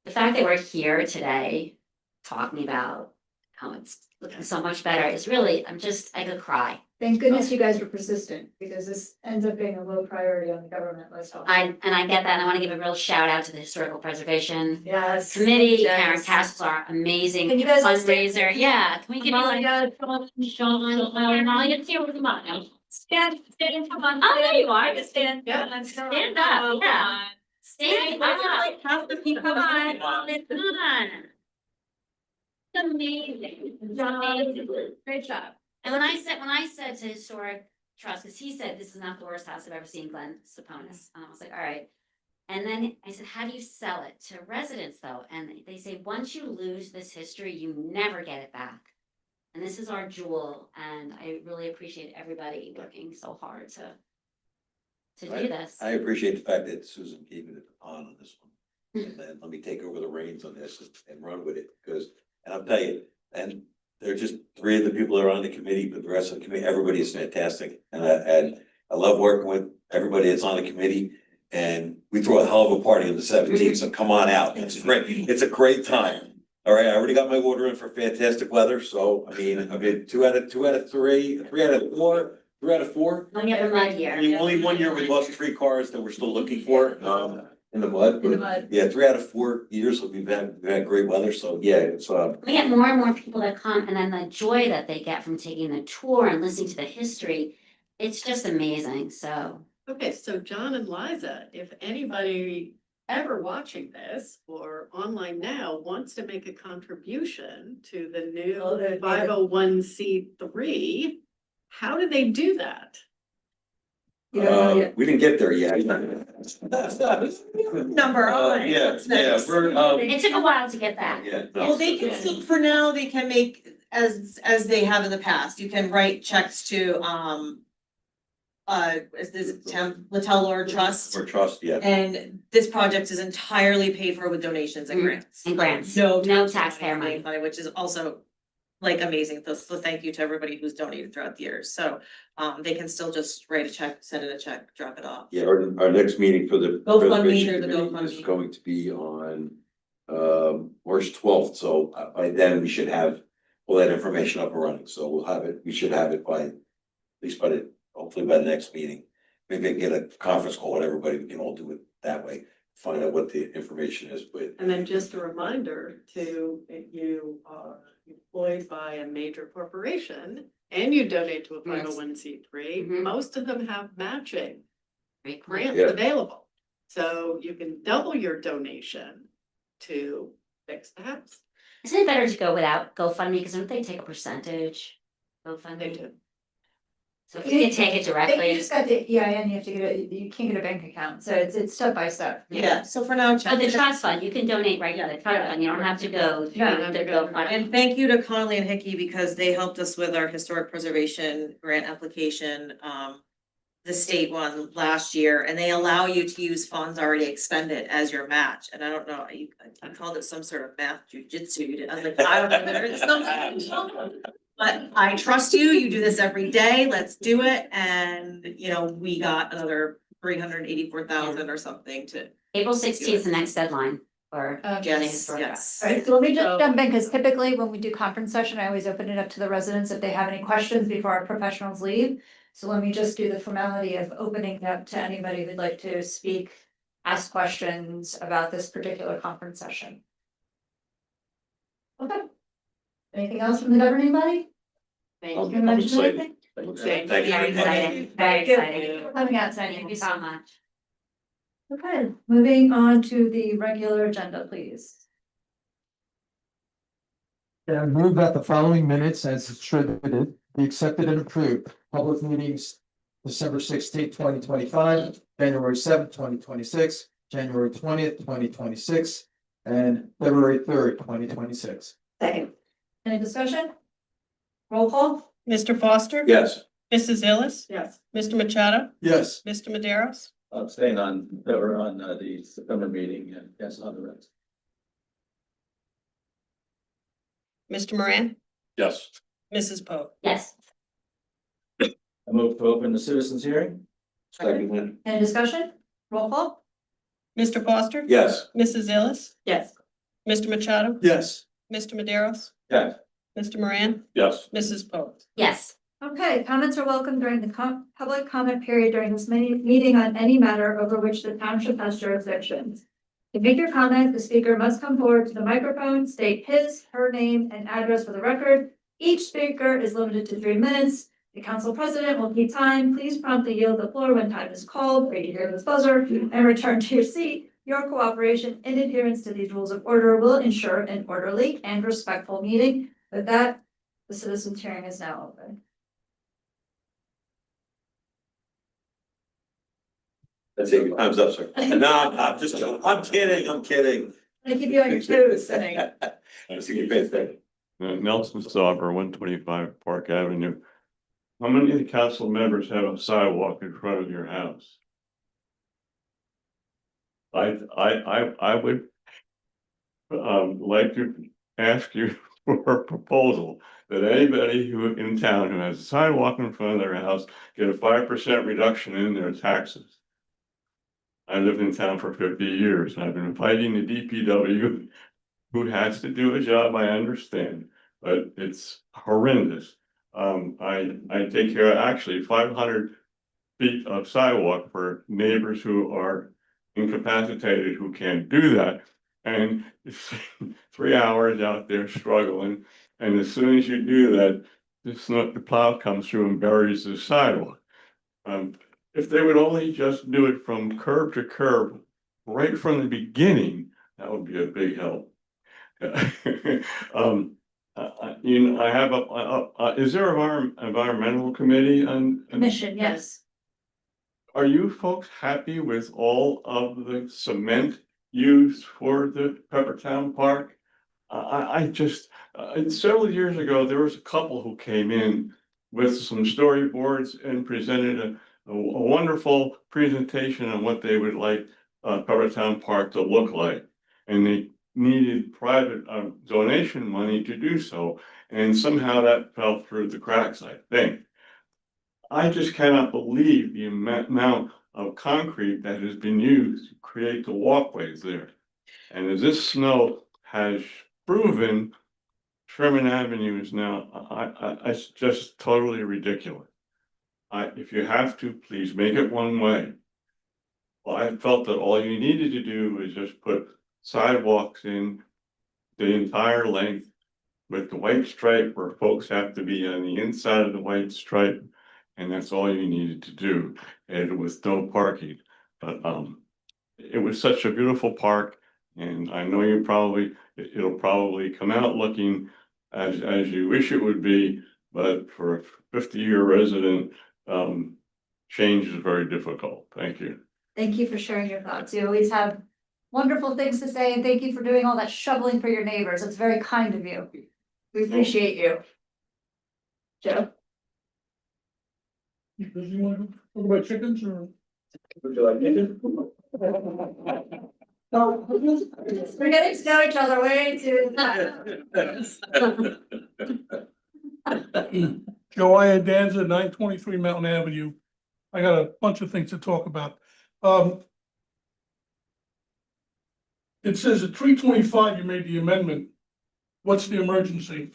the fact that we're here today talking about how it's looking so much better is really, I could cry. Thank goodness you guys were persistent, because this ends up being a low priority on the government list. I get that, and I wanna give a real shout out to the Historical Preservation Yes. Committee, Yes. Karen Castles, our amazing Can you guys all stand? fundraiser, yeah, can we give you like Sean, Molly, here with the motto? Stand, come on. Oh, there you are. Stand. Yeah. Stand up, yeah. Stand up. Like half the people. Come on, come on. It's amazing. It's amazing. Great job. And when I said to Historic Trust, because he said this is not the worst house I've ever seen, Glenn Saponis, and I was like, all right. And then I said, how do you sell it to residents though? And they say, once you lose this history, you never get it back. And this is our jewel, and I really appreciate everybody working so hard to do this. I appreciate the fact that Susan gave me the baton on this one. And then let me take over the reins on this and run with it, because, and I'll tell you, and they're just three of the people that are on the committee, but the rest of the committee, everybody is fantastic. And I love working with everybody that's on the committee. And we throw a hell of a party on the 17th, so come on out. It's great. It's a great time. All right, I already got my order in for fantastic weather, so I mean, I've been 2 out of 3, 3 out of 4, 3 out of 4. Only have a mud I year. mean, only 1 year we lost 3 cars that we're still looking for, in the mud. In the But mud. yeah, 3 out of 4 years we've had great weather, so yeah, it's, We get more and more people that come, and then the joy that they get from taking the tour and listening to the history, it's just amazing, so. Okay, so John and Liza, if anybody ever watching this or online now wants to make a contribution to the new 501c3, how do they do that? You don't know yet. we didn't get there yet. Number, all right, Yeah, that's yeah, nice. we're, It took a while to get that. yeah. no. Well, they can still, for now, they can make, as they have in the past, you can write checks to, is this Littell Lord Trust? For trust, yeah. And this project is entirely paid for with donations and Mhm. grants. And grants. No. No taxpayer taxpayer money. Which is also like amazing. So thank you to everybody who's donated throughout the years. So they can still just write a check, send in a check, drop it off. Yeah, our next meeting for the GoFundMe preservation or the committee is GoFundMe. going to be on March 12th, so by then we should have all that information up and running, so we should have it by, at least hopefully by the next meeting. Maybe I can get a conference call with everybody, we can all do it that way, find out what the information is, but And then just a reminder to, if you are employed by a major corporation and you donate to a Yes. 501c3, Mhm. most of them have matching Great point. grants Yeah. available. So you can double your donation to fix the house. Isn't it better to go without GoFundMe, because don't they take a percentage? GoFundMe? They do. So if you can take it You directly. just got the EIN, you have to get you can't get a bank account, so it's step by step. Yeah, so for now, check. But the trust fund, you can donate right to the trust fund, you don't have to go through Yeah. the GoFundMe. And thank you to Connolly and Hickey because they helped us with our historic preservation grant application. The state one last year, and they allow you to use funds already expended as your match. And I don't know, you called it some sort of math jujitsu. You did. I was like, I don't know whether it's something. But I trust you. You do this every day. Let's do it. And we got another 384,000 or something to. April 16th is the next deadline for. Yes, yes. All right, so let me just So- jump in, because typically when we do conference session, I always open it up to the residents if they have any questions before our professionals leave. So let me just do the formality of opening it up to anybody who'd like to speak, ask questions about this particular conference session. Okay. Anything else from the governing body? Thank You mention anything? Thank Very you. exciting, very Thank you. exciting. For coming out tonight. Thank you so much. Okay, moving on to the regular agenda, please. Yeah, I move that the following minutes as distributed be accepted and approved. Public meetings December 16th, 2025, January 7th, 2026, January 20th, 2026, and February 3rd, 2026. Second. Any discussion? Roll call? Mr. Foster. Yes. Mrs. Illis. Yes. Mr. Machado. Yes. Mr. Maderos. Abstain on, that were on the September meeting, and yes, on the rest. Mr. Moran. Yes. Mrs. Poe. Yes. I move to open the citizens hearing. Second. Any discussion? Roll call? Mr. Foster. Yes. Mrs. Illis. Yes. Mr. Machado. Yes. Mr. Maderos. Yes. Mr. Moran. Yes. Mrs. Poe. Yes. Okay, comments are welcome during the public comment period during this meeting on any matter over which the township has jurisdiction. To make your comment, the speaker must come forward to the microphone, state his, her name, and address for the record. Each speaker is limited to 3 minutes. The council president will keep time. Please promptly yield the floor when time is called, or you hear this buzzer, and return to your seat. Your cooperation and adherence to these rules of order will ensure an orderly and respectful meeting. With that, the citizens' hearing is now open. That's it, your time's up, sir. No, I'm kidding, I'm kidding. I keep you on your toes. Just give me a second. Nelson Stopper, 125 Park Avenue. How many of the council members have a sidewalk in front of your house? I would like to ask you for a proposal that anybody who in town who has a sidewalk in front of their house get a 5% reduction in their taxes. I lived in town for 50 years and I've been fighting the DPW, who has to do a job, I understand, but it's horrendous. I take care of actually 500 feet of sidewalk for neighbors who are incapacitated, who can't do that. And it's 3 hours out there struggling. And as soon as you do that, the plow comes through and buries the sidewalk. If they would only just do it from curb to curb, right from the beginning, that would be a big help. I have is there an environmental committee on? Commission, yes. Are you folks happy with all of the cement used for the Peppertown Park? I just, several years ago, there was a couple who came in with some storyboards and presented a wonderful presentation on what they would like Peppertown Park to look like. And they needed private donation money to do so. And somehow that fell through the cracks, I think. I just cannot believe the amount of concrete that has been used to create the walkways there. And as this snow has proven, Sherman Avenue is now, it's just totally ridiculous. If you have to, please make it one way. Well, I felt that all you needed to do was just put sidewalks in the entire length with the white stripe where folks have to be on the inside of the white stripe. And that's all you needed to do, and with no parking. But it was such a beautiful park, and I know it'll probably come out looking as you wish it would be, but for a 50-year resident, change is very difficult. Thank you. Thank you for sharing your thoughts. You always have wonderful things to say, and thank you for doing all that shoveling for your neighbors. It's very kind of you. We appreciate you. Joe? What about chickens or? Would you like chicken? No. We're getting to know each other way too. Joanne Danza, 923 Mountain Avenue. I got a bunch of things to talk about. It says at 3:25 you made the amendment. What's the emergency?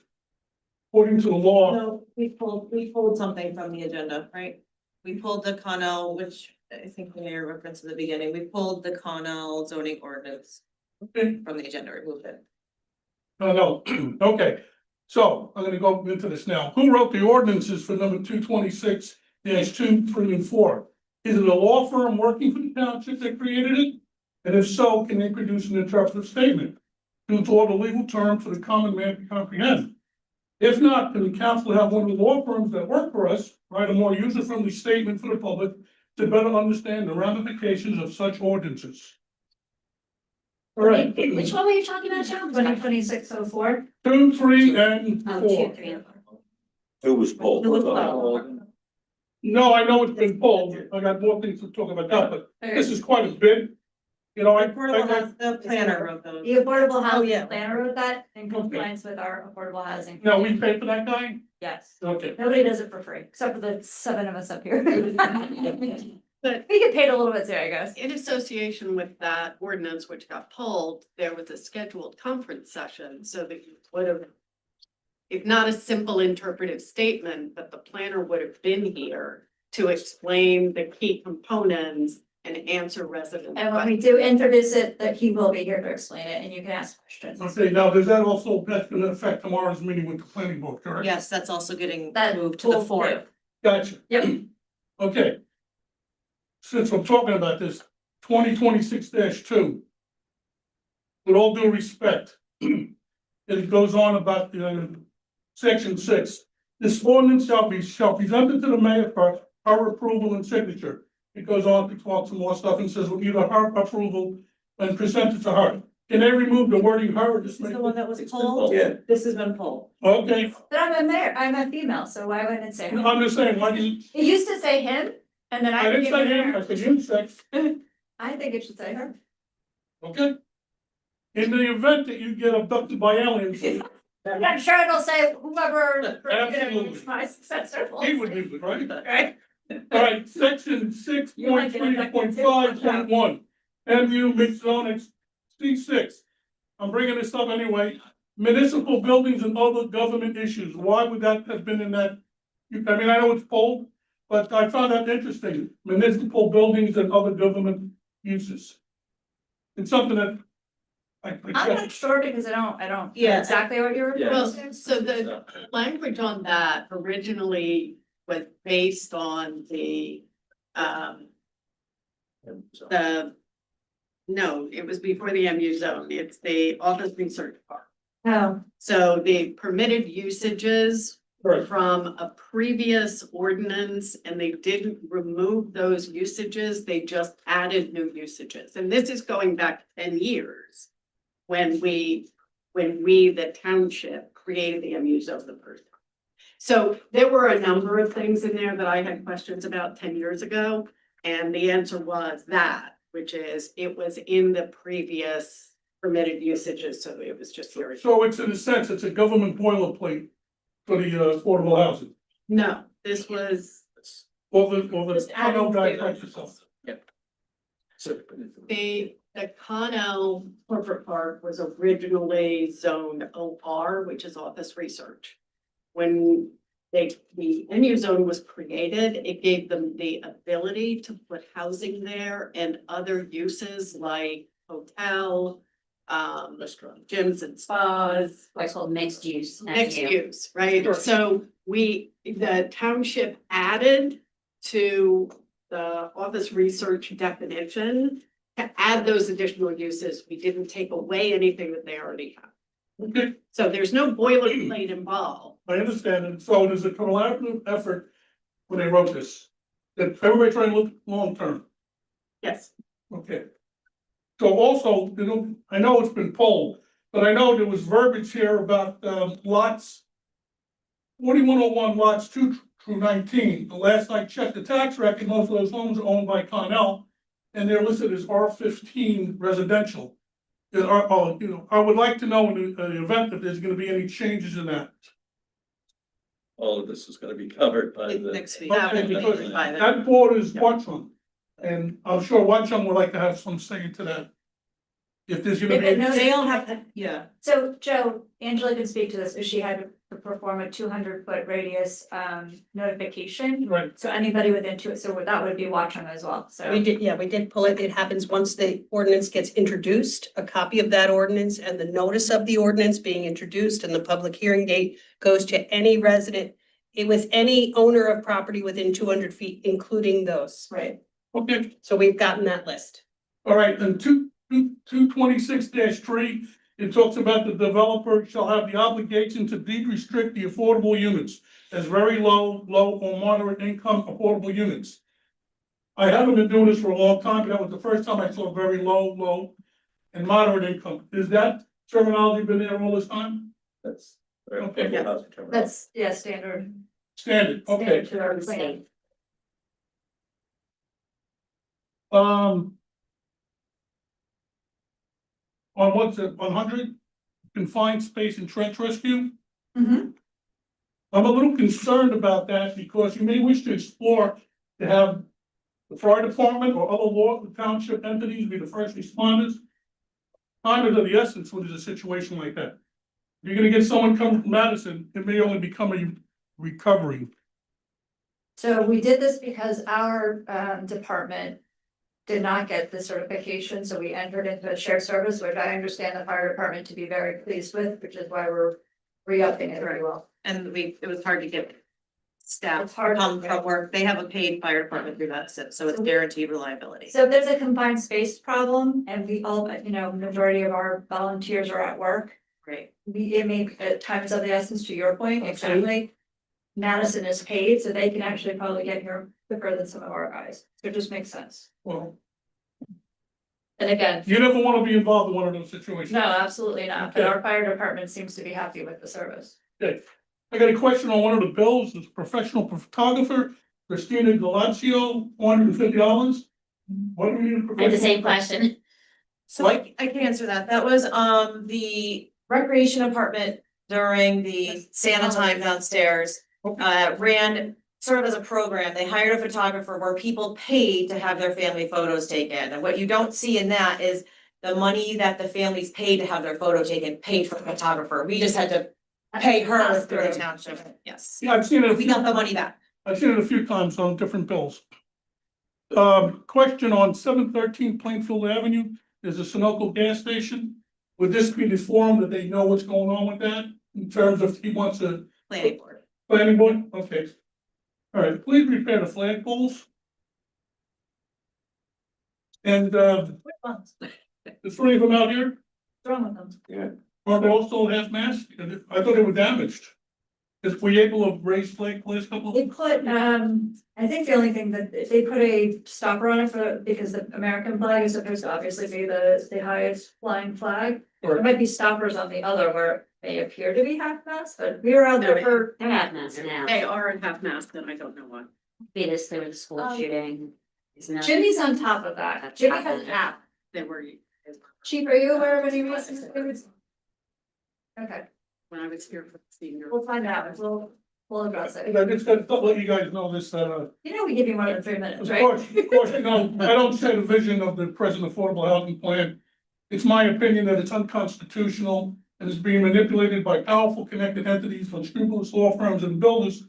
According to the law, No, we pulled something from the agenda, right? We pulled the Connell, which I think the mayor referenced in the beginning, we pulled the Connell zoning ordinance okay, from the agenda, removed it. no, okay. So I'm gonna go into this now. Who wrote the ordinances for number 226-2, 3, and 4? Is it a law firm working for the township that created it? And if so, can they produce an interpretive statement? Due to all the legal terms for the common man to comprehend. If not, can the council have one of the law firms that work for us write a more user-friendly statement for the public to better understand the ramifications of such ordinances? All right, Which one were you talking about, Joe? 2026-04. 2, 3, and Oh, 4. 2, 3, and 4. It was pulled. It was pulled. No, I know it's been pulled. I got more things to talk about that, but this is quite a bit. You know, The planner wrote those. The Affordable Housing yeah. Planner wrote that in compliance with our affordable housing. no, we paid for that guy? Yes, Okay. nobody does it for free, except for the 7 of us up here. But We get paid a little bit too, I guess. in association with that ordinance which got pulled, there was a scheduled conference session, so that you would have. If not a simple interpretive statement, but the planner would have been here to explain the key components and answer resident And when we questions. do introduce it, that he will be here to explain it and you can ask questions. Okay, now, does that also, that's gonna affect tomorrow's meeting with the planning board, correct? Yes, that's also getting That moved to the will fourth. do. Gotcha. Yep. Okay. Since we're talking about this, 2026-2. With all due respect, it goes on about, section 6. This ordinance shall presented to the mayor for her approval and signature. It goes on to talk some more stuff and says, well, either her approval and present it to her. Can they remove the wording her or just This is make the one it? that was pulled. Yeah. This has been pulled. Okay, But I'm a mayor, I'm a female, so why wouldn't it say him? I'm just saying, why do you, It used to say him, and then I I didn't became say a him, I mayor. said unisex, I think it should say her. okay? In the event that you get abducted by aliens, I'm sure it'll say whoever, Absolutely. is my successor. will he would say. do it, right? Right? All right, section 6.3.5.1, MU mixed zone C6. I'm bringing this up anyway, municipal buildings and other government issues, why would that have been in that? I mean, I know it's pulled, but I found that interesting, municipal buildings and other government uses. It's something that I I'm not sure because I don't know Yeah. exactly what you're Yeah. referring Well, to. so the language on that originally was based on the, no, it was before the MU zone, it's the office research park. Oh, So the permitted usages Right. from a previous ordinance, and they didn't remove those usages, they just added new usages. And this is going back 10 years. When we, the township, created the MU zone the first time. So there were a number of things in there that I had questions about 10 years ago. And the answer was that, which is, it was in the previous permitted usages, so it was just here. So it's in a sense, it's a government boilerplate for the affordable housing, No, this was, or the Just tunnel adding guy to type of stuff. the Connell Corporate Park was originally zoned OR, which is office research. When the MU zone was created, it gave them the ability to put housing there and other uses like hotel, gyms and spas. What's called mixed use. Mixed MU. use, right? Sure. So the township added to the office research definition to add those additional uses. We didn't take away anything that they already have. Okay, So there's no boilerplate involved. I understand, and so there's a collaborative effort when they wrote this, that everybody trying to look long-term, Yes. okay? So also, I know it's been pulled, but I know there was verbiage here about lots. 4101 lots 2 through 19, the last I checked the tax record, most of those homes are owned by Connell. And they're listed as R15 residential. I would like to know in the event that there's gonna be any changes in that. All of this is gonna be covered by the. Next week. Okay, because that board is Watchung, and I'm sure Watchung would like to have some say to that. If there's gonna If it be, knows- They all have, yeah. So Joe, Angela can speak to this, but she had to perform a 200-foot radius notification. right, So anybody within two, so that would be watching as well, so. We did pull it. It happens once the ordinance gets introduced, a copy of that ordinance and the notice of the ordinance being introduced and the public hearing date goes to any resident. It was any owner of property within 200 feet, including those. Right. okay, So we've gotten that list. all right, then 226-3, it talks about the developer shall have the obligation to deed restrict the affordable units as very low, low or moderate income affordable units. I haven't been doing this for a long time, but that was the first time I saw very low, low and moderate income. Is that terminology been there all this time? That's. Okay. That's, yeah, standard. Standard, okay. Standard to our plan. On what's it, 100 confined space and trench rescue? Mhm. I'm a little concerned about that because you may wish to explore to have the fire department or other law, township entities be the first responders. Time is of the essence when there's a situation like that. If you're gonna get someone coming from Madison, it may only become a recovery. So we did this because our department did not get the certification, so we entered into a shared service, which I understand the fire department to be very pleased with, which is why we're re-upping it very well. And it was hard to get staff It's hard to come get. from work. They have a paid fire department through that, so it's guaranteed reliability. So if there's a confined space problem and we all, majority of our volunteers are at work, Great. it may, at times of the essence, to your point, exactly. Madison is paid, so they can actually probably get here quicker than some of our guys, so it just makes sense. Well, And again, you never wanna be involved in one of those situations. no, absolutely not, but Okay. our fire department seems to be happy with the service. Okay, I got a question on one of the bills, this professional photographer, Christina Galazio, $450. What do we need a I had the same professional- question. So I can answer that. That was the recreation department during the Santa time downstairs. Ran sort of as a program. They hired a photographer where people paid to have their family photos taken. And what you don't see in that is the money that the families paid to have their photo taken, paid for the photographer. We just had to pay her through the township. Yes. Yeah, I've seen it. We got the money back. I've seen it a few times on different bills. Question on 713 Plainfield Avenue, there's a Sunoco gas station. Would this be the forum that they know what's going on with that in terms of he wants a Planning board. planning board? Okay. All right, please repair the flagpoles. And the three of them out here, What's wrong with them? Yeah. are they all still half mast? I thought they were damaged. If we able to raise flagpoles, couple? They put, I think the only thing that, they put a stopper on it because the American flag is supposed to obviously be the highest flying flag. There might be stoppers on the other where it may appear to be half-mast, but we were out there for. They're half mast now. They are in half mast, and I don't know why. Be this, there was a school shooting. Isn't it? Jimmy's on top of that. Jimmy has an app. They were, Chief, are you aware of any reasons? Okay, when I was here for the senior. we'll find out. We'll address it. And I just got to let you guys know this, We give you more than 3 minutes, of right? course, I don't share the vision of the present affordable housing plan. It's my opinion that it's unconstitutional and is being manipulated by powerful connected entities, unscrupulous law firms and builders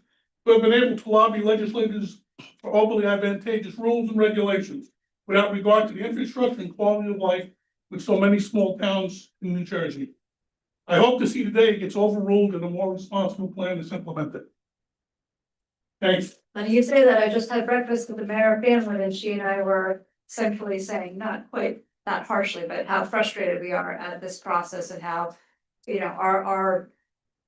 who have been able to lobby legislators for overly advantageous rules and regulations without regard to the infrastructure and quality of life with so many small towns in New Jersey. I hope to see today it gets overruled and a more responsible plan is implemented. Thanks. When you say that, I just had breakfast with the mayor of Fanwood and she and I were essentially saying, not quite that harshly, but how frustrated we are at this process and how, our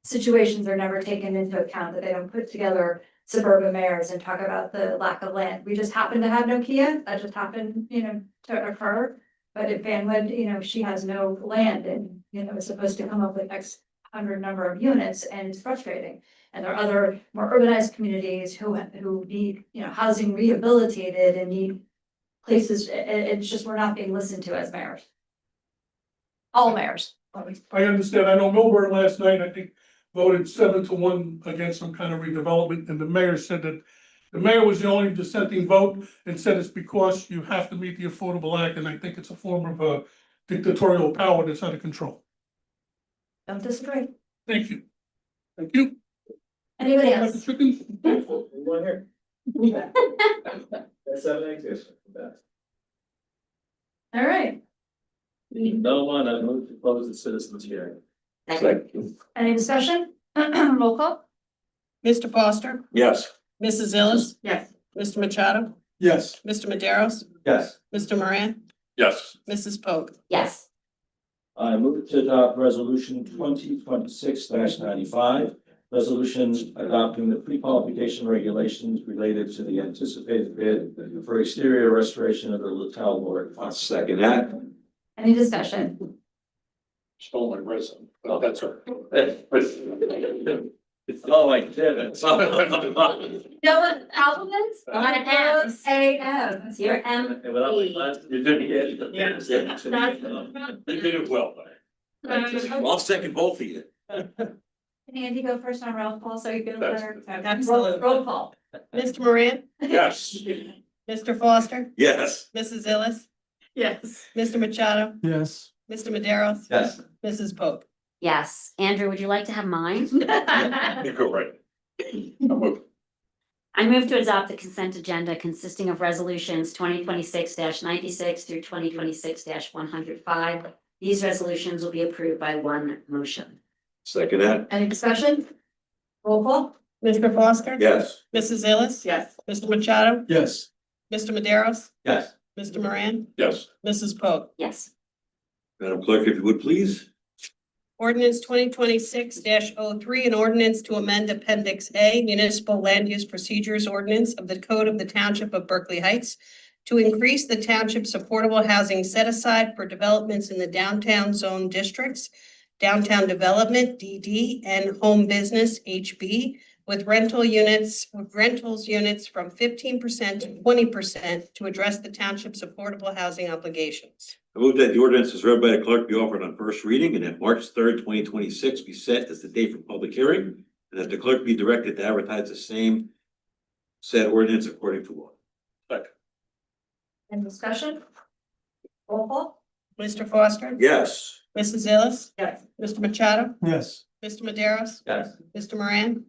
situations are never taken into account, that they don't put together suburban mayors and talk about the lack of land. We just happen to have no Kia, that just happened, to occur. But at Fanwood, she has no land and, is supposed to come up with X hundred number of units and it's frustrating. And there are other more urbanized communities who need, housing rehabilitated and need places, it's just, we're not being listened to as mayors. All mayors. I understand. I know Milburn last night, I think, voted 7-1 against some kind of redevelopment, and the mayor said that the mayor was the only dissenting vote and said it's because you have to meet the Affordable Act, and I think it's a form of dictatorial power that's out of control. Don't disagree. Thank you. Thank you. Anybody Have the else? chickens? One here. That's 7 eggs. All right. No one, I move to close the citizens hearing. Any discussion? Roll call? Mr. Foster, Yes. Mrs. Illis, Yes. Mr. Machado, Yes. Mr. Maderos, Yes. Mr. Moran, Yes. Mrs. Pogue. Yes. I move to adopt resolution 2026-95. Resolution adopting the pre-qualification regulations related to the anticipated bid for exterior restoration of the Littell Lord. I'll second that. Any discussion? Stole my resume. Well, that's all. Oh, I did it. You know what album is? M. A.M. Your M. Without my glasses, you didn't get it. You did it well. I'll second both of you. Can Andy go first on roll call so you get a That's- better? Absolutely. Roll call. Mr. Moran, Yes. Mr. Foster, Yes. Mrs. Illis, Yes. Mr. Machado, Yes. Mr. Maderos. Yes. Mrs. Pope. Yes. Andrew, would you like to have mine? You go right. I'm moving. I move to adopt the consent agenda consisting of resolutions 2026-96 through 2026-105. These resolutions will be approved by one motion. Second that. Any discussion? Roll call. Mr. Foster. Yes. Mrs. Illis. Yes. Mr. Machado, Yes. Mr. Maderos, Yes. Mr. Moran, Yes. Mrs. Pope. Yes. Madam Clerk, if you would, please. Ordinance 2026-03, an ordinance to amend Appendix A Municipal Land Use Procedures Ordinance of the Code of the Township of Berkeley Heights to increase the township's affordable housing set aside for developments in the downtown zone districts, downtown development, DD, and home business, HB, with rentals units from 15% to 20% to address the township's affordable housing obligations. I move that the ordinance is read by the clerk be offered on first reading and that March 3rd, 2026 be set as the date for public hearing, and that the clerk be directed to advertise the same said ordinance according to law. Second. Any discussion? Roll call. Mr. Foster. Yes. Mrs. Illis. Yes. Mr. Machado. Yes. Mr. Maderos. Yes. Mr. Moran.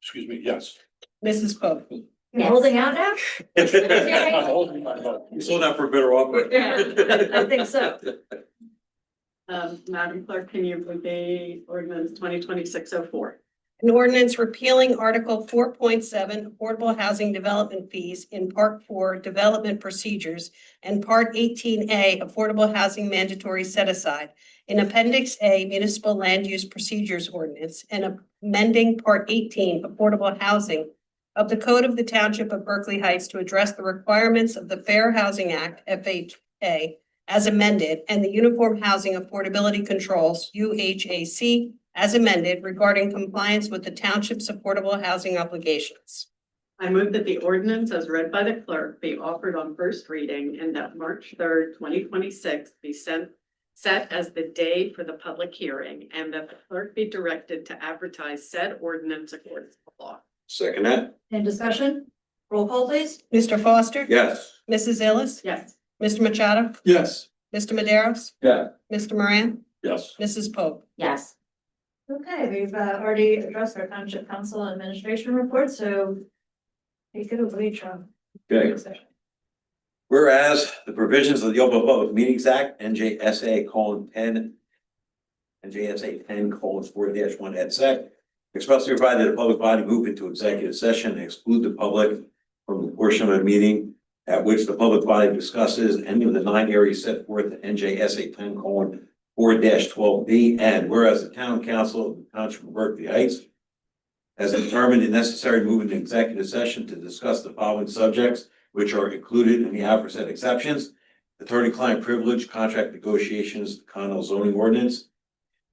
Excuse me, yes. Mrs. Pope. You're holding out now? I'm holding my vote. You saw that for better offer. I think so. Madam Clerk, can you read the ordinance 2026-04? An ordinance repealing Article 4.7 Affordable Housing Development Fees in Part 4 Development Procedures and Part 18A Affordable Housing Mandatory Set Aside in Appendix A Municipal Land Use Procedures Ordinance and amending Part 18 Affordable Housing of the Code of the Township of Berkeley Heights to address the requirements of the Fair Housing Act, FHA, as amended, and the Uniform Housing Affordability Controls, UHAC, as amended regarding compliance with the township's affordable housing obligations. I move that the ordinance as read by the clerk be offered on first reading and that March 3rd, 2026 be set as the day for the public hearing and that the clerk be directed to advertise said ordinance according to law. Second that. Any discussion? Roll call, please. Mr. Foster. Yes. Mrs. Illis. Yes. Mr. Machado. Yes. Mr. Maderos. Yeah. Mr. Moran. Yes. Mrs. Pope. Yes. Okay, we've already addressed our township council administration report, so take it away, Trump. Okay. Whereas the provisions of the Open Public Meetings Act, NJSA 10:4-1 et sec, expressly provide that a public body move into executive session and exclude the public from the portion of the meeting at which the public body discusses any of the 9 areas set forth in NJSA 10:4-12B, and whereas the town council of the Township of Berkeley Heights has determined it necessary to move into executive session to discuss the following subjects, which are included in the aforesaid exceptions: attorney-client privilege, contract negotiations, condo zoning ordinance.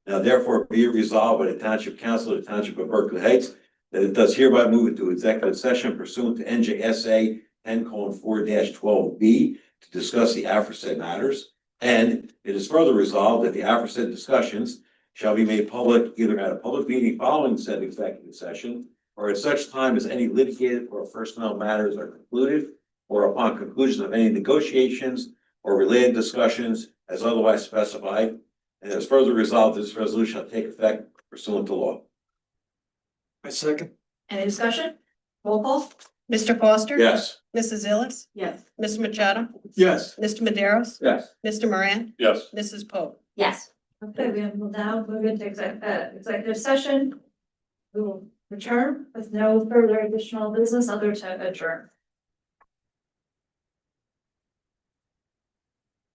Now therefore be it resolved by the Township Council of the Township of Berkeley Heights that it does hereby move into executive session pursuant to NJSA 10:4-12B to discuss the aforesaid matters. And it is further resolved that the aforesaid discussions shall be made public either at a public meeting following said executive session or at such time as any litigated or personnel matters are concluded or upon conclusion of any negotiations or related discussions as otherwise specified. And it is further resolved that this resolution shall take effect pursuant to law. I second. Any discussion? Roll call. Mr. Foster. Yes. Mrs. Illis. Yes. Mr. Machado. Yes. Mr. Maderos. Yes. Mr. Moran. Yes. Mrs. Pope. Yes. Okay, we will now move into executive session. We will return with no further additional business other to adjourn.